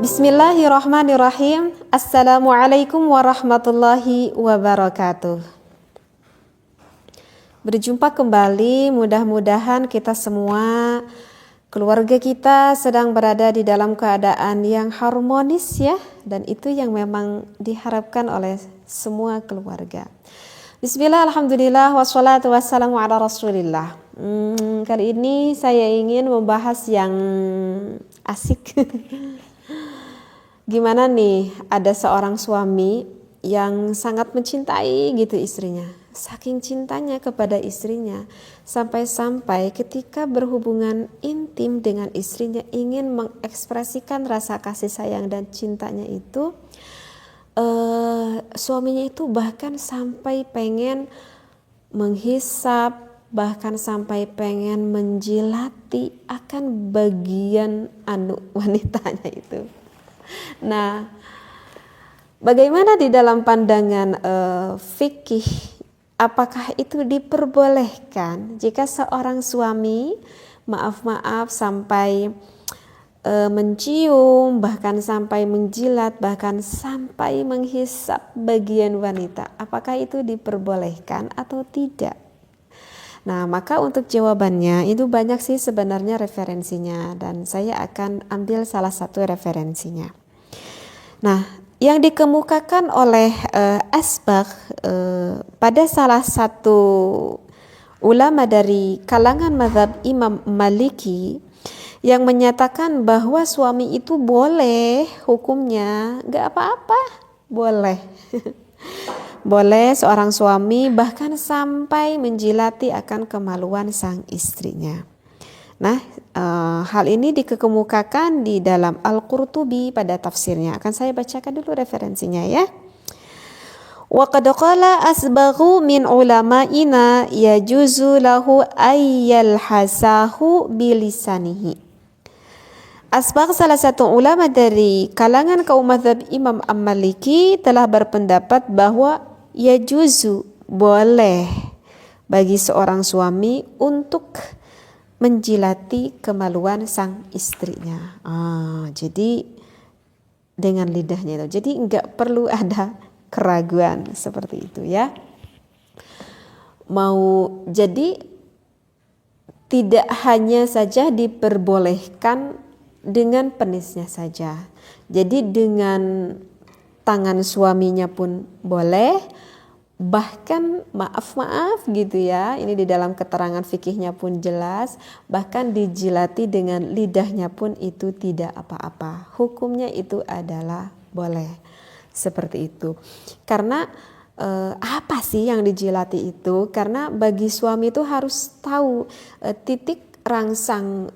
Bismillahirrahmanirrahim. Assalamualaikum warahmatullahi wabarakatuh. Berjumpa kembali, mudah-mudahan kita semua, keluarga kita sedang berada di dalam keadaan yang harmonis ya. Dan itu yang memang diharapkan oleh semua keluarga. Bismillah, alhamdulillah, wassalatu wassalamu ala rasulillah. Kali ini saya ingin membahas yang asik. Gimana nih, ada seorang suami yang sangat mencintai gitu istrinya. Saking cintanya kepada istrinya, sampai-sampai ketika berhubungan intim dengan istrinya ingin mengekspresikan rasa kasih sayang dan cintanya itu, suaminya itu bahkan sampai pengen menghisap, bahkan sampai pengen menjilati akan bagian wanitanya itu. Nah, bagaimana di dalam pandangan fikih, apakah itu diperbolehkan jika seorang suami maaf sampai mencium, bahkan sampai menjilat, bahkan sampai menghisap bagian wanita? Apakah itu diperbolehkan atau tidak? Nah, maka untuk jawabannya itu banyak sih sebenarnya referensinya, dan saya akan ambil salah satu referensinya. Nah, yang dikemukakan oleh Asbagh pada salah satu ulama dari kalangan mazhab Imam Maliki yang menyatakan bahwa suami itu boleh hukumnya, gak apa-apa, boleh. Boleh seorang suami bahkan sampai menjilati akan kemaluan sang istrinya. Nah, hal ini dikemukakan di dalam Al-Qurtubi pada tafsirnya. Akan saya bacakan dulu referensinya ya. Wa qad qala asbaghu min ulama'ina yajuzu lahu ayyal hasahu bilisanihi. Asbagh, salah satu ulama dari kalangan kaum mazhab Imam Maliki, telah berpendapat bahwa yajuzu, boleh bagi seorang suami untuk menjilati kemaluan sang istrinya. Jadi dengan lidahnya itu. Jadi enggak perlu ada keraguan seperti itu ya. Jadi tidak hanya saja diperbolehkan dengan penisnya saja. Jadi dengan tangan suaminya pun boleh. Bahkan maaf gitu ya, ini di dalam keterangan fikihnya pun jelas, bahkan dijilati dengan lidahnya pun itu tidak apa-apa. Hukumnya itu adalah boleh. Seperti itu. Karena apa sih yang dijilati itu? Karena bagi suami itu harus tahu titik rangsang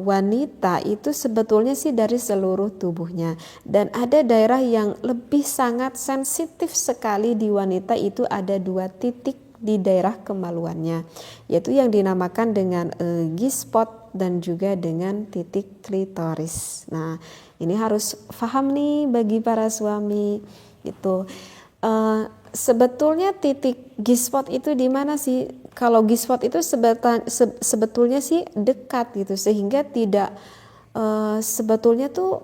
wanita itu sebetulnya sih dari seluruh tubuhnya, dan ada daerah yang lebih sangat sensitif sekali di wanita, itu ada 2 titik di daerah kemaluannya, yaitu yang dinamakan dengan G-spot dan juga dengan titik klitoris. Nah, ini harus paham nih bagi para suami itu. Sebetulnya titik G-spot itu di mana sih? Kalau G-spot itu sebetulnya sih dekat gitu, sehingga tidak sebetulnya tuh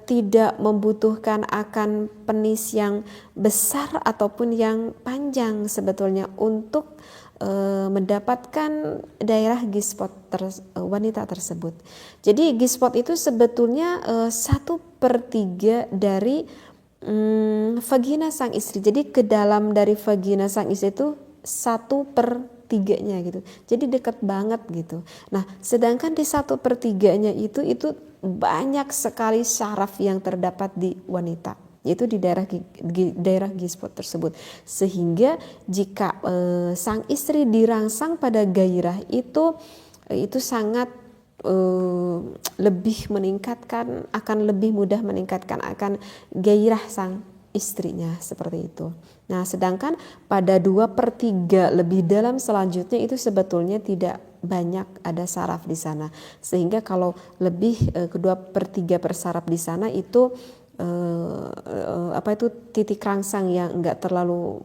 tidak membutuhkan akan penis yang besar ataupun yang panjang sebetulnya untuk mendapatkan daerah G-spot wanita tersebut. Jadi G-spot itu sebetulnya 1/3 dari vagina sang istri. Jadi ke dalam dari vagina sang istri itu 1/3-nya gitu. Jadi dekat banget gitu. Nah, sedangkan di 1/3-nya itu banyak sekali syaraf yang terdapat di wanita, yaitu di daerah G-spot tersebut. Sehingga jika sang istri dirangsang pada gairah itu sangat lebih meningkatkan, akan lebih mudah meningkatkan akan gairah sang istrinya, seperti itu. Nah, sedangkan pada 2/3 lebih dalam selanjutnya itu sebetulnya tidak banyak ada saraf di sana, sehingga kalau lebih ke 2/3 persaraf di sana itu titik rangsang yang enggak terlalu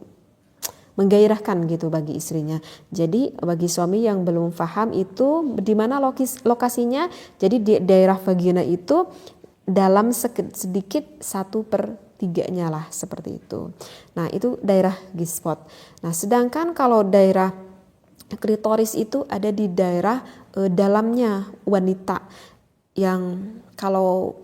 menggairahkan gitu bagi istrinya. Jadi bagi suami yang belum paham itu di mana lokasinya, jadi di daerah vagina itu dalam sedikit 1/3-nya lah seperti itu. Nah itu daerah G-spot. Nah sedangkan kalau daerah klitoris itu ada di daerah dalamnya wanita, yang kalau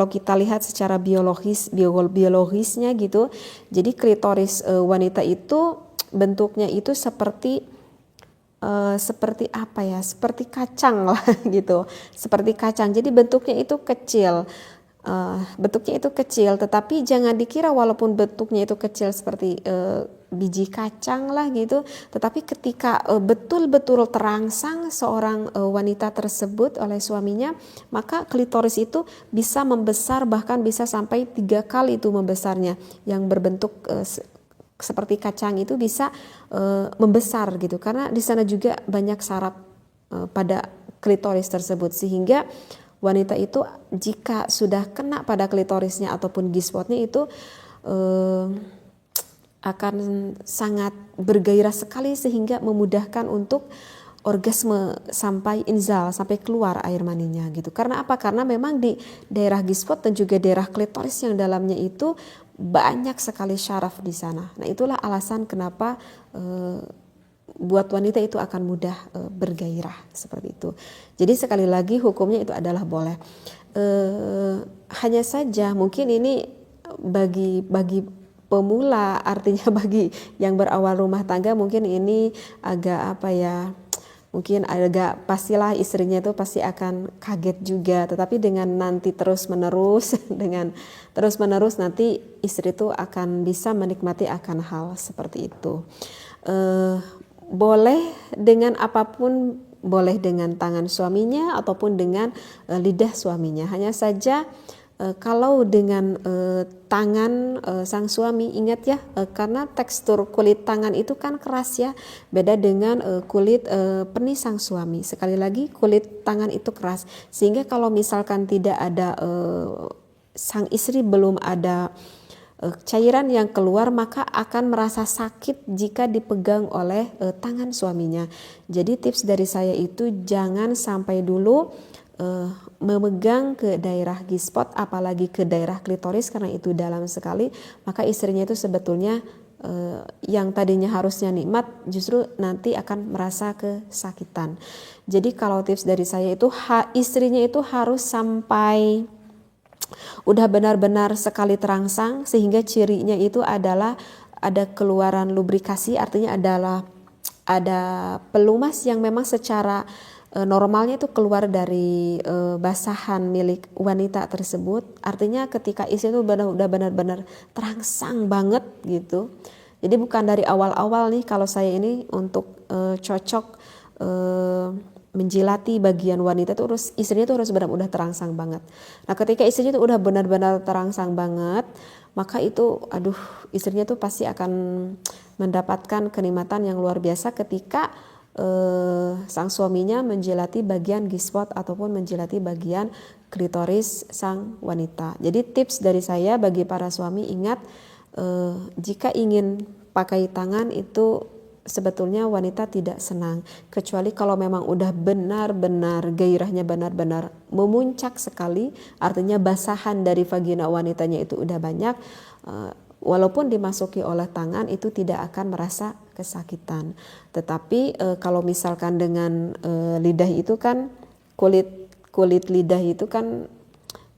kita lihat secara biologisnya gitu, jadi klitoris wanita itu bentuknya itu seperti apa ya, seperti kacang lah gitu, seperti kacang. Jadi bentuknya itu kecil, tetapi jangan dikira walaupun bentuknya itu kecil seperti biji kacang lah gitu, tetapi ketika betul-betul terangsang seorang wanita tersebut oleh suaminya, maka klitoris itu bisa membesar, bahkan bisa sampai 3 kali itu membesarnya, yang berbentuk seperti kacang itu bisa membesar gitu, karena di sana juga banyak saraf pada klitoris tersebut, sehingga wanita itu jika sudah kena pada klitorisnya ataupun G-spotnya itu akan sangat bergairah sekali, sehingga memudahkan untuk orgasme sampai inzal, sampai keluar air maninya gitu. Karena apa? Karena memang di daerah G-spot dan juga daerah klitoris yang dalamnya itu banyak sekali syaraf di sana. Nah itulah alasan kenapa buat wanita itu akan mudah bergairah seperti itu. Jadi sekali lagi hukumnya itu adalah boleh. Hanya saja mungkin ini bagi pemula, artinya bagi yang berawal rumah tangga mungkin ini agak apa ya, mungkin agak pastilah istrinya itu pasti akan kaget juga, tetapi dengan nanti terus menerus nanti istri itu akan bisa menikmati akan hal seperti itu. Boleh dengan apapun, boleh dengan tangan suaminya ataupun dengan lidah suaminya. Hanya saja kalau dengan tangan sang suami, ingat ya, karena tekstur kulit tangan itu kan keras ya, beda dengan kulit penis sang suami. Sekali lagi kulit tangan itu keras, sehingga kalau misalkan tidak ada sang istri belum ada cairan yang keluar, maka akan merasa sakit jika dipegang oleh tangan suaminya. Jadi tips dari saya itu jangan sampai dulu memegang ke daerah G-spot, apalagi ke daerah klitoris, karena itu dalam sekali, maka istrinya itu sebetulnya yang tadinya harusnya nikmat justru nanti akan merasa kesakitan. Jadi kalau tips dari saya itu istrinya itu harus sampai udah benar-benar sekali terangsang, sehingga cirinya itu adalah ada keluaran lubrikasi, artinya adalah ada pelumas yang memang secara normalnya itu keluar dari basahan milik wanita tersebut. Artinya ketika istri itu udah benar-benar terangsang banget gitu. Jadi bukan dari awal-awal nih, kalau saya ini untuk cocok menjilati bagian wanita itu istrinya itu harus benar-benar udah terangsang banget. Nah ketika istrinya itu udah benar-benar terangsang banget, maka itu istrinya tuh pasti akan mendapatkan kenikmatan yang luar biasa ketika sang suaminya menjilati bagian G-spot ataupun menjilati bagian klitoris sang wanita. Jadi tips dari saya bagi para suami, ingat jika ingin pakai tangan itu sebetulnya wanita tidak senang, kecuali kalau memang udah benar-benar gairahnya benar-benar memuncak sekali, artinya basahan dari vagina wanitanya itu udah banyak, walaupun dimasuki oleh tangan itu tidak akan merasa kesakitan. Tetapi kalau misalkan dengan lidah itu kan kulit lidah itu kan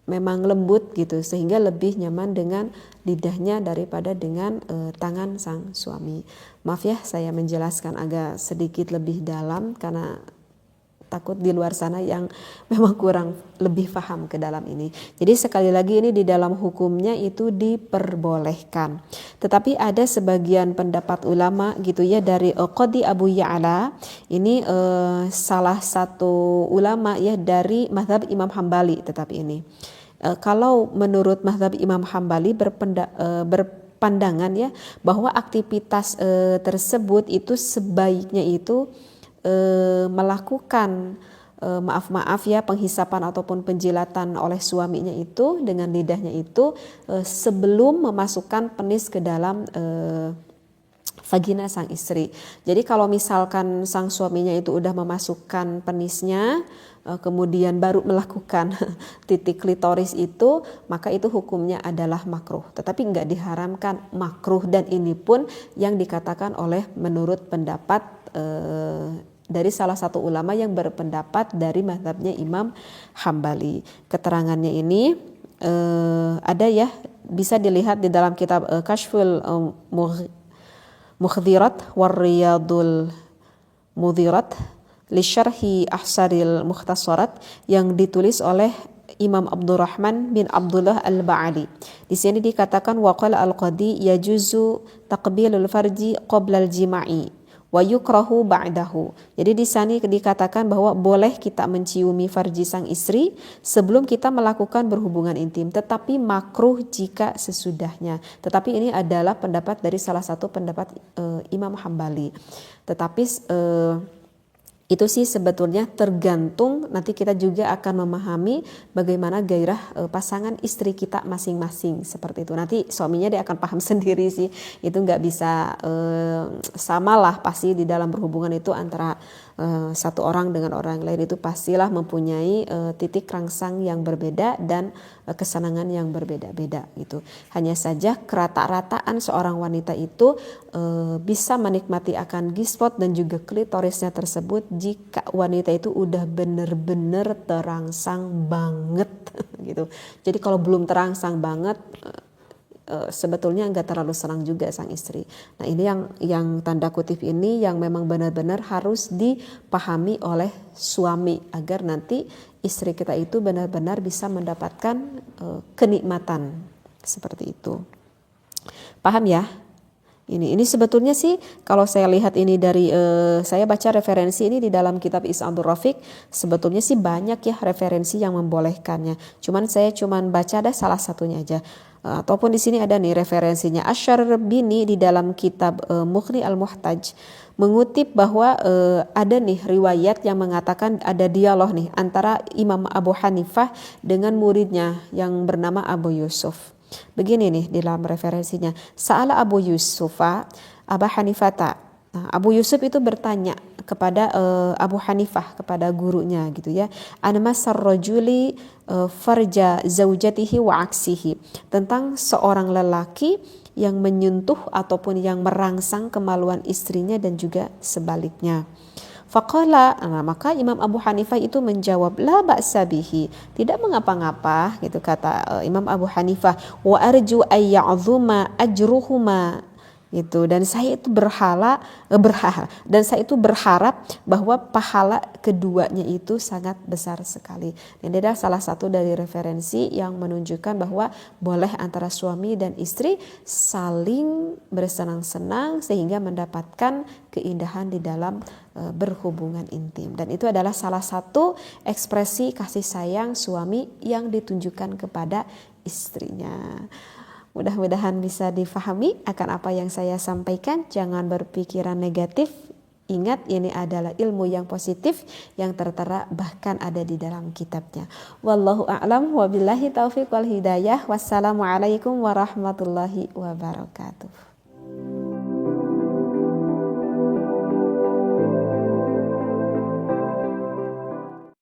memang lembut gitu, sehingga lebih nyaman dengan lidahnya daripada dengan tangan sang suami. Maaf ya, saya menjelaskan agak sedikit lebih dalam karena takut di luar sana yang memang kurang lebih paham ke dalam ini. Jadi sekali lagi ini di dalam hukumnya itu diperbolehkan. Tetapi ada sebagian pendapat ulama gitu ya, dari Qadhi Abu Ya'la, ini salah satu ulama ya dari mazhab Imam Hambali. Tetapi ini kalau menurut mazhab Imam Hambali berpandangan ya bahwa aktivitas tersebut itu sebaiknya itu melakukan maaf ya penghisapan ataupun penjilatan oleh suaminya itu dengan lidahnya itu sebelum memasukkan penis ke dalam vagina sang istri. Jadi kalau misalkan sang suaminya itu udah memasukkan penisnya kemudian baru melakukan titik klitoris itu, maka itu hukumnya adalah makruh. Tetapi enggak diharamkan makruh, dan ini pun yang dikatakan oleh menurut pendapat dari salah satu ulama yang berpendapat dari mazhabnya Imam Hambali. Keterangannya ini ada ya, bisa dilihat di dalam kitab Kashful Mukhdirat Warriyadul Mudhirat li syarhi Ahsaril Mukhtasarat yang ditulis oleh Imam Abdurrahman bin Abdullah Al-Ba'ali. Di sini dikatakan waqala al-qadi yajuzu taqbilul farji qabla al-jima'i wa yukrahu ba'dahu. Jadi di sini dikatakan bahwa boleh kita menciumi farji sang istri sebelum kita melakukan berhubungan intim, tetapi makruh jika sesudahnya. Tetapi ini adalah pendapat dari salah satu pendapat Imam Hambali. Tetapi itu sih sebetulnya tergantung, nanti kita juga akan memahami bagaimana gairah pasangan istri kita masing-masing, seperti itu. Nanti suaminya dia akan paham sendiri sih, itu nggak bisa samalah pasti di dalam berhubungan itu antara satu orang dengan orang lain, itu pastilah mempunyai titik rangsang yang berbeda dan kesenangan yang berbeda-beda gitu. Hanya saja kerata-rataan seorang wanita itu bisa menikmati akan G-spot dan juga klitorisnya tersebut jika wanita itu udah benar-benar terangsang banget gitu. Jadi kalau belum terangsang banget, sebetulnya nggak terlalu senang juga sang istri. Nah ini yang tanda kutip ini yang memang benar-benar harus dipahami oleh suami agar nanti istri kita itu benar-benar bisa mendapatkan kenikmatan seperti itu. Paham ya? Ini sebetulnya sih kalau saya lihat ini dari saya baca referensi ini di dalam kitab Is'adur Rafiq, sebetulnya sih banyak ya referensi yang membolehkannya. Saya baca ada salah satunya aja. Ataupun di sini ada nih referensinya. Asy-Syarbini di dalam kitab Mughni Al-Muhtaj mengutip bahwa ada nih riwayat yang mengatakan ada dialog nih antara Imam Abu Hanifah dengan muridnya yang bernama Abu Yusuf. Begini nih di dalam referensinya. Sa'ala Abu Yusufa Abu Hanifata. Nah, Abu Yusuf itu bertanya kepada Abu Hanifah, kepada gurunya gitu ya. Anmasar rajuli farja zaujatihi wa aksihi. Tentang seorang lelaki yang menyentuh ataupun yang merangsang kemaluan istrinya dan juga sebaliknya. Faqala, maka Imam Abu Hanifah itu menjawab, la ba'sa bihi, tidak mengapa-ngapa gitu kata Imam Abu Hanifah, wa arju ay ya'zuma ajruhuma gitu, dan saya itu berharap bahwa pahala keduanya itu sangat besar sekali. Dan ini adalah salah satu dari referensi yang menunjukkan bahwa boleh antara suami dan istri saling bersenang-senang sehingga mendapatkan keindahan di dalam berhubungan intim. Dan itu adalah salah satu ekspresi kasih sayang suami yang ditunjukkan kepada istrinya. Mudah-mudahan bisa difahami akan apa yang saya sampaikan. Jangan berpikiran negatif. Ingat, ini adalah ilmu yang positif yang tertera bahkan ada di dalam kitabnya. Wallahu a'lam wa billahi taufiq wal hidayah. Wassalamualaikum warahmatullahi wabarakatuh.